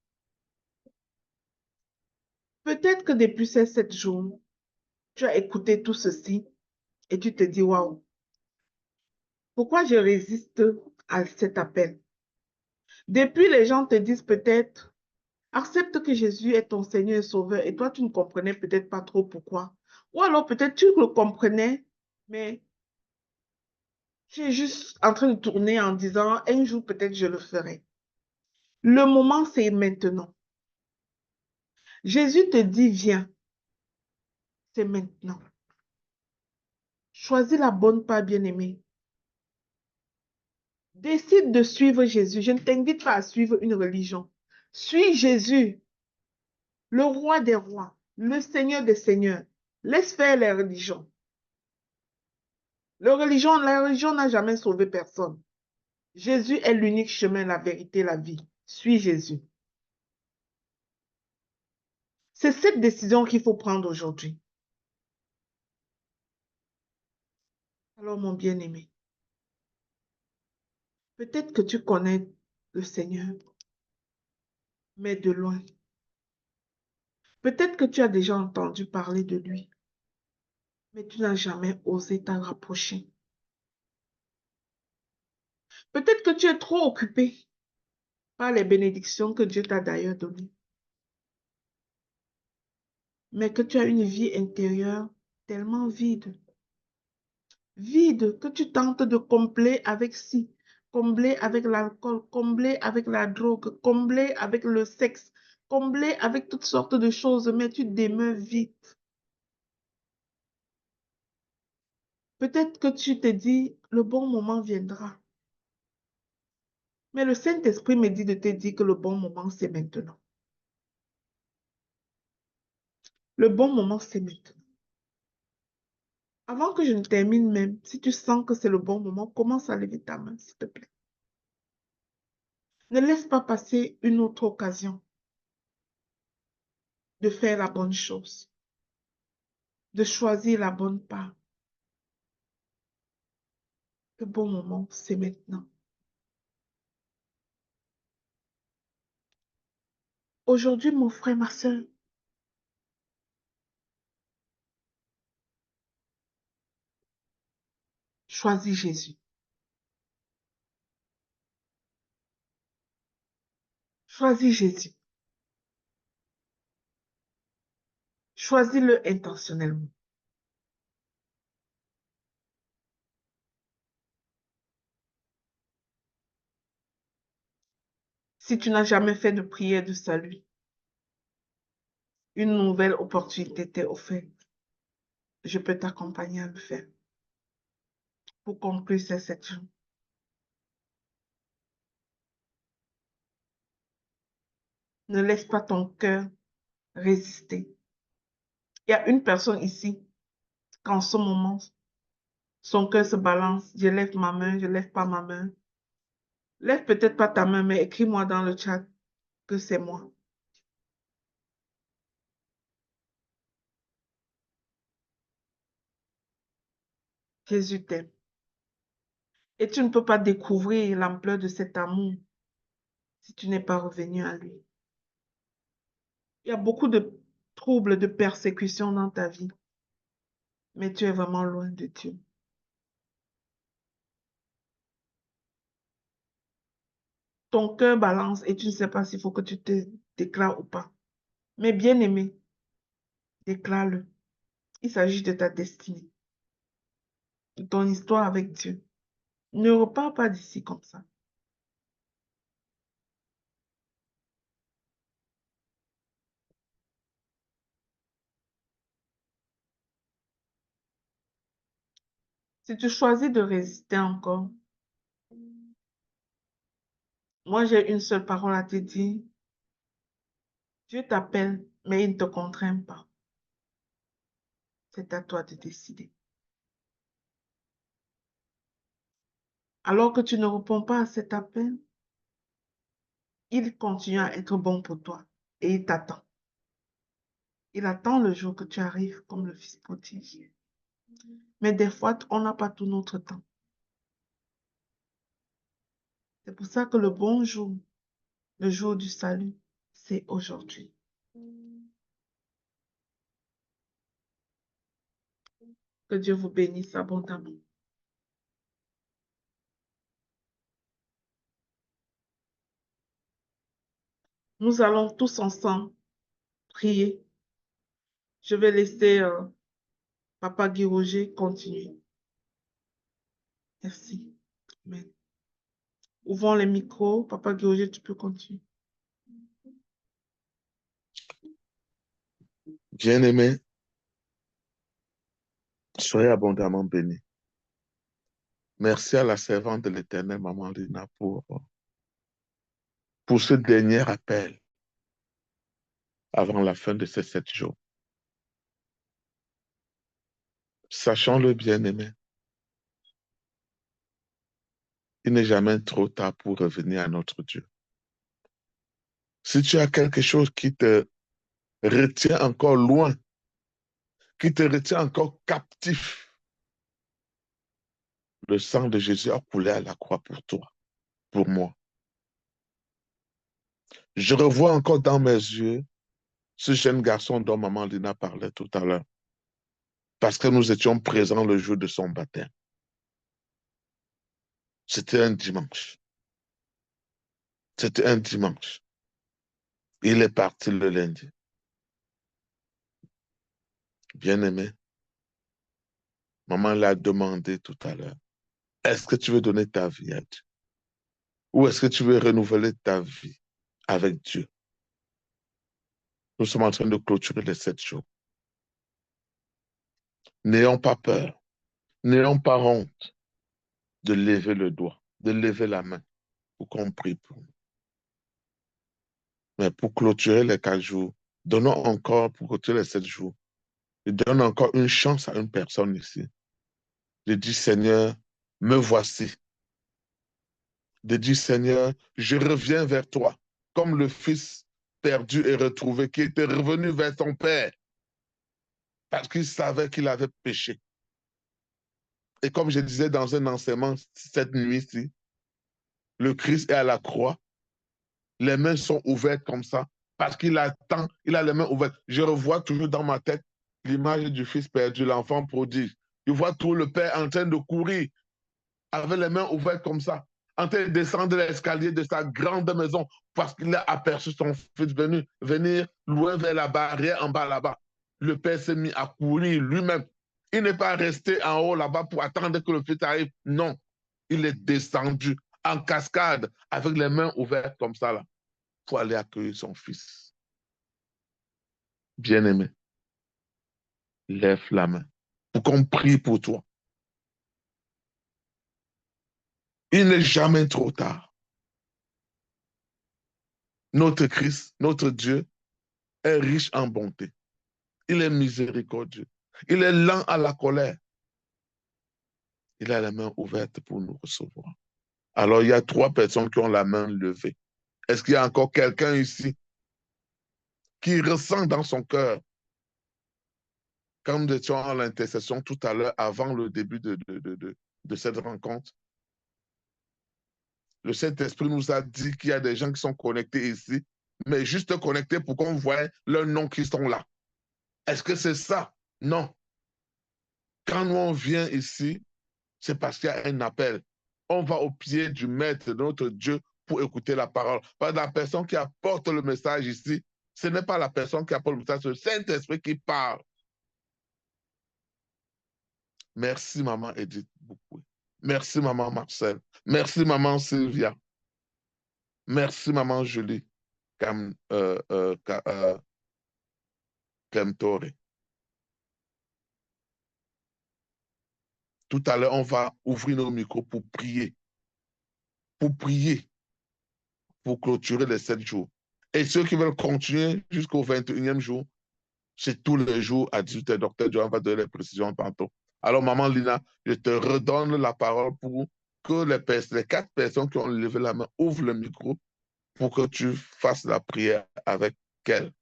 Speaker 1: peut-être que depuis ces 7 jours, tu as écouté tout ceci et tu te dis, waouh, pourquoi je résiste à cet appel? Depuis, les gens te disent peut-être, accepte que Jésus est ton Seigneur et Sauveur et toi, tu ne comprenais peut-être pas trop pourquoi. Ou alors peut-être tu le comprenais, mais tu es juste en train de tourner en disant, un jour peut-être je le ferai. Le moment, c'est maintenant. Jésus te dit, viens, c'est maintenant. Choisis la bonne part, bien-aimé. Décide de suivre Jésus. Je ne t'invite pas à suivre une religion. Suis Jésus, le roi des rois, le Seigneur des seigneurs. Laisse faire les religions. La religion n'a jamais sauvé personne. Jésus est l'unique chemin, la vérité, la vie. Suis Jésus. C'est cette décision qu'il faut prendre aujourd'hui. Alors, mon bien-aimé, peut-être que tu connais le Seigneur, mais de loin. Peut-être que tu as déjà entendu parler de lui, mais tu n'as jamais osé t'en rapprocher. Peut-être que tu es trop occupé par les bénédictions que Dieu t'a d'ailleurs données, mais que tu as une vie intérieure tellement vide. Vide que tu tentes de combler avec ci, combler avec l'alcool, combler avec la drogue, combler avec le sexe, combler avec toutes sortes de choses, mais tu demeures vide. Peut-être que tu te dis, le bon moment viendra. Mais le Saint-Esprit me dit de te dire que le bon moment, c'est maintenant. Le bon moment, c'est maintenant. Avant que je ne termine même, si tu sens que c'est le bon moment, commence à lever ta main, s'il te plaît. Ne laisse pas passer une autre occasion de faire la bonne chose, de choisir la bonne part. Le bon moment, c'est maintenant. Aujourd'hui, mon frère, ma soeur, choisis Jésus. Choisis Jésus. Choisis-le intentionnellement. Si tu n'as jamais fait de prière de salut, une nouvelle opportunité t'est offerte. Je peux t'accompagner à le faire pour conclure ces 7 jours. Ne laisse pas ton cœur résister. Il y a une personne ici qu'en ce moment, son cœur se balance. Je lève ma main, je lève pas ma main. Lève peut-être pas ta main, mais écris-moi dans le chat que c'est moi. Jésus t'aime. Et tu ne peux pas découvrir l'ampleur de cet amour si tu n'es pas revenu à lui. Il y a beaucoup de troubles, de persécutions dans ta vie, mais tu es vraiment loin de Dieu. Ton cœur balance et tu ne sais pas s'il faut que tu te déclares ou pas. Mais bien aimé, déclare-le. Il s'agit de ta destinée, de ton histoire avec Dieu. Ne repars pas d'ici comme ça. Si tu choisis de résister encore, moi j'ai une seule parole à te dire. Dieu t'appelle, mais il ne te contraint pas. C'est à toi de décider. Alors que tu ne réponds pas à cet appel, il continue à être bon pour toi et il t'attend. Il attend le jour que tu arrives comme le fils prodigue. Mais des fois, on n'a pas tout notre temps. C'est pour ça que le bon jour, le jour du salut, c'est aujourd'hui. Que Dieu vous bénisse abondamment. Nous allons tous ensemble prier. Je vais laisser Papa Guy Roger continuer. Merci. Amen. Ouvrons les micros. Papa Guy Roger, tu peux continuer.
Speaker 2: Bien-aimés, soyez abondamment bénis. Merci à la servante de l'Éternel, Maman Lina, pour ce dernier appel avant la fin de ces 7 jours. Sachons-le, bien-aimé, il n'est jamais trop tard pour revenir à notre Dieu. Si tu as quelque chose qui te retient encore loin, qui te retient encore captif, le sang de Jésus a coulé à la croix pour toi, pour moi. Je revois encore dans mes yeux ce jeune garçon dont Maman Lina parlait tout à l'heure, parce que nous étions présents le jour de son baptême. C'était un dimanche. C'était un dimanche. Il est parti le lundi. Bien-aimé, maman l'a demandé tout à l'heure. Est-ce que tu veux donner ta vie à Dieu? Ou est-ce que tu veux renouveler ta vie avec Dieu? Nous sommes en train de clôturer les 7 jours. N'ayons pas peur. N'ayons pas honte de lever le doigt, de lever la main pour qu'on prie pour nous. Mais pour clôturer les 4 jours, donnons encore, pour clôturer les 7 jours, et donne encore une chance à une personne ici Je dis, Seigneur, me voici. Je dis, Seigneur, je reviens vers toi, comme le fils perdu et retrouvé qui était revenu vers son père parce qu'il savait qu'il avait péché. Et comme je disais dans un enseignement cette nuit-ci, le Christ est à la croix, les mains sont ouvertes comme ça, parce qu'il attend, il a les mains ouvertes. Je revois toujours dans ma tête l'image du fils perdu, l'enfant prodige. Je vois tout le père en train de courir, avec les mains ouvertes comme ça, en train de descendre l'escalier de sa grande maison, parce qu'il a aperçu son fils venir loin vers la barrière en bas là-bas. Le père s'est mis à courir lui-même. Il n'est pas resté en haut là-bas pour attendre que le fils arrive. Non, il est descendu en cascade avec les mains ouvertes comme ça là, pour aller accueillir son fils. Bien-aimé, lève la main pour qu'on prie pour toi. Il n'est jamais trop tard. Notre Christ, notre Dieu, est riche en bonté. Il est miséricordieux. Il est lent à la colère. Il a la main ouverte pour nous recevoir. Alors, il y a 3 personnes qui ont la main levée. Est-ce qu'il y a encore quelqu'un ici qui ressent dans son cœur, quand nous étions à l'intercession tout à l'heure, avant le début de cette rencontre, le Saint-Esprit nous a dit qu'il y a des gens qui sont connectés ici, mais juste connectés pour qu'on voie leurs noms qui sont là. Est-ce que c'est ça? Non. Quand nous on vient ici, c'est parce qu'il y a un appel. On va au pied du Maître, de notre Dieu, pour écouter la parole. Parce que la personne qui apporte le message ici, ce n'est pas la personne qui apporte le message, c'est le Saint-Esprit qui parle. Merci, maman Edith Boukoui. Merci, maman Marcel. Merci, maman Sylvia. Merci, maman Julie Kemtore. Tout à l'heure, on va ouvrir nos micros pour prier. Pour prier, pour clôturer les 7 jours. Et ceux qui veulent continuer jusqu'au 21e jour, c'est tous les jours à 18h. Docteur Johan va donner les précisions tantôt. Alors, maman Lina, je te redonne la parole pour que les 4 personnes qui ont levé la main ouvrent le micro pour que tu fasses la prière avec elle.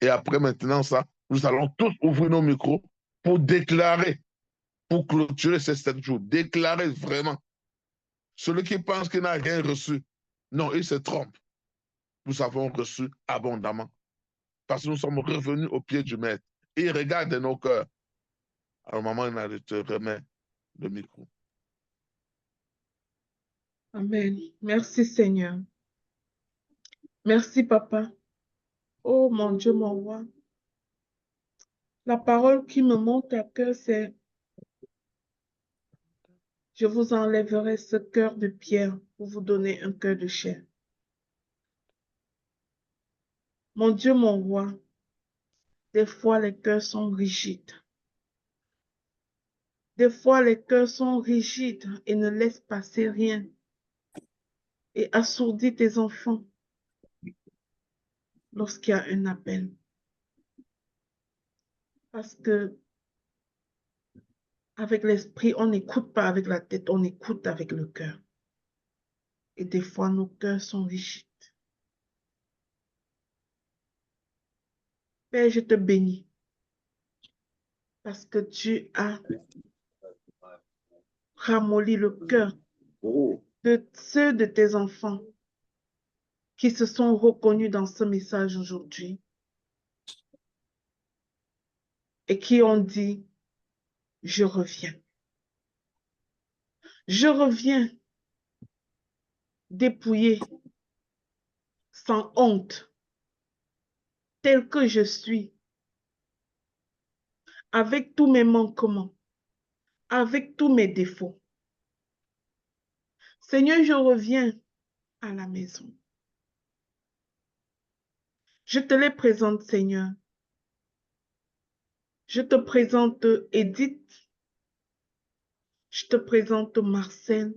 Speaker 2: Et après, maintenant, ça, nous allons tous ouvrir nos micros pour déclarer, pour clôturer ces 7 jours. Déclarer vraiment. Celui qui pense qu'il n'a rien reçu, non, il se trompe. Nous avons reçu abondamment. Parce que nous sommes revenus au pied du Maître. Et il regarde nos cœurs. Alors, maman, je te remets le micro.
Speaker 1: Amen. Merci Seigneur. Merci Papa. Oh mon Dieu, mon roi. La parole qui me monte à cœur, c'est: je vous enlèverai ce cœur de pierre pour vous donner un cœur de chair. Mon Dieu, mon roi, des fois les cœurs sont rigides. Des fois les cœurs sont rigides et ne laissent passer rien et assourdis tes enfants lorsqu'il y a un appel. Parce que avec l'esprit, on n'écoute pas avec la tête, on écoute avec le cœur. Et des fois, nos cœurs sont rigides. Père, je te bénis parce que tu as ramolli le cœur de ceux de tes enfants qui se sont reconnus dans ce message aujourd'hui et qui ont dit: je reviens. Je reviens dépouillé, sans honte, tel que je suis, avec tous mes manquements, avec tous mes défauts. Seigneur, je reviens à la maison. Je te les présente, Seigneur. Je te présente Edith. Je te présente Marcel.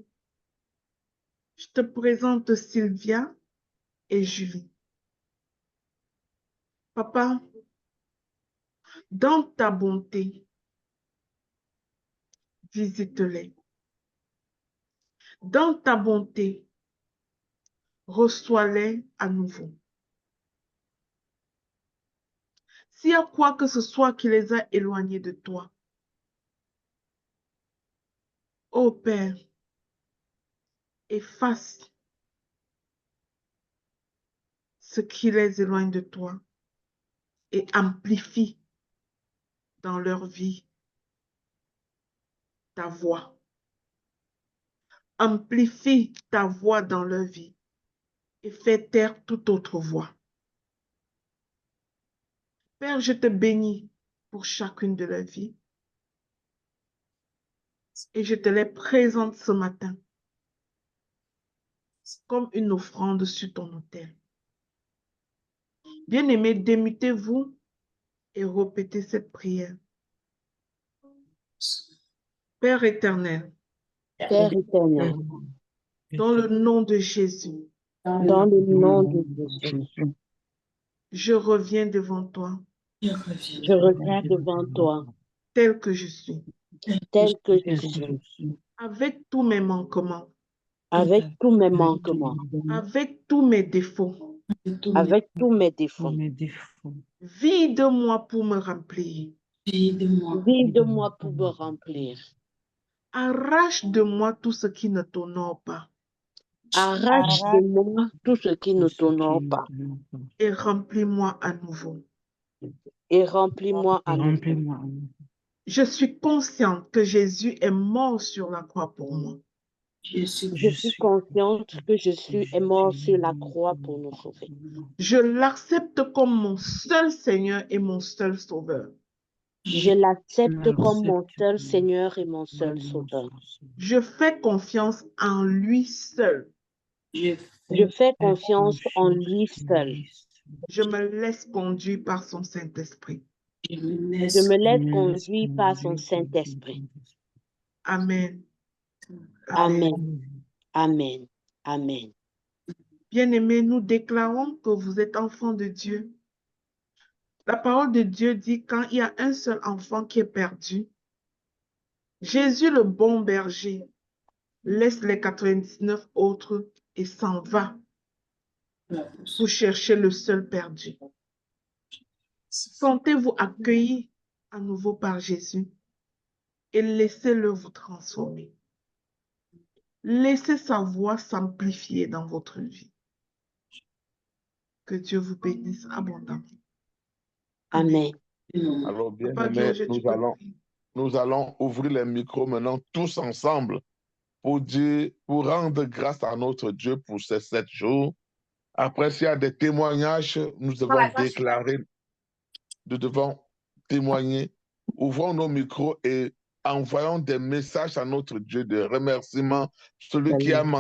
Speaker 1: Je te présente Sylvia et Julie. Papa, dans ta bonté, visite-les. Dans ta bonté, reçois-les à nouveau. S'il y a quoi que ce soit qui les a éloignés de toi, ô Père, efface ce qui les éloigne de toi et amplifie dans leur vie ta voix. Amplifie ta voix dans leur vie et fais taire toute autre voix. Père, je te bénis pour chacune de leurs vies et je te les présente ce matin comme une offrande sur ton autel. Bien-aimés, démutez-vous et répétez cette prière. Père éternel,
Speaker 3: Père éternel,
Speaker 1: dans le nom de Jésus,
Speaker 3: dans le nom de Jésus,
Speaker 1: je reviens devant toi
Speaker 3: je reviens devant toi
Speaker 1: tel que je suis,
Speaker 3: tel que je suis,
Speaker 1: avec tous mes manquements,
Speaker 3: avec tous mes manquements,
Speaker 1: avec tous mes défauts.
Speaker 3: avec tous mes défauts.
Speaker 1: Vide-moi pour me remplir.
Speaker 3: Vide-moi pour me remplir.
Speaker 1: Arrache de moi tout ce qui ne t'honore pas
Speaker 3: Arrache de moi tout ce qui ne t'honore pas
Speaker 1: et remplis-moi à nouveau.
Speaker 3: et remplis-moi à nouveau.
Speaker 1: Je suis consciente que Jésus est mort sur la croix pour moi.
Speaker 3: Je suis consciente que Jésus est mort sur la croix pour nous sauver.
Speaker 1: Je l'accepte comme mon seul Seigneur et mon seul Sauveur.
Speaker 3: Je l'accepte comme mon seul Seigneur et mon seul Sauveur.
Speaker 1: Je fais confiance en lui seul.
Speaker 3: Je fais confiance en lui seul.
Speaker 1: Je me laisse conduire par son Saint-Esprit.
Speaker 3: Je me laisse conduire par son Saint-Esprit.
Speaker 1: Amen.
Speaker 3: Amen. Amen. Amen.
Speaker 1: Bien-aimés, nous déclarons que vous êtes enfants de Dieu. La parole de Dieu dit quand il y a un seul enfant qui est perdu, Jésus le bon berger laisse les 99 autres et s'en va pour chercher le seul perdu. Sentez-vous accueillis à nouveau par Jésus et laissez-le vous transformer. Laissez sa voix s'amplifier dans votre vie. Que Dieu vous bénisse abondamment.
Speaker 3: Amen.
Speaker 2: Alors, bien
Speaker 1: Papa
Speaker 2: aimé,
Speaker 1: Georges, tu peux prier.
Speaker 2: nous allons ouvrir les micros maintenant tous ensemble pour rendre grâce à notre Dieu pour ces 7 jours. Après, s'il y a des témoignages, nous devons déclarer, nous devons témoigner. Ouvrons nos micros et envoyons des messages à notre Dieu de remerciement, celui qui a manqué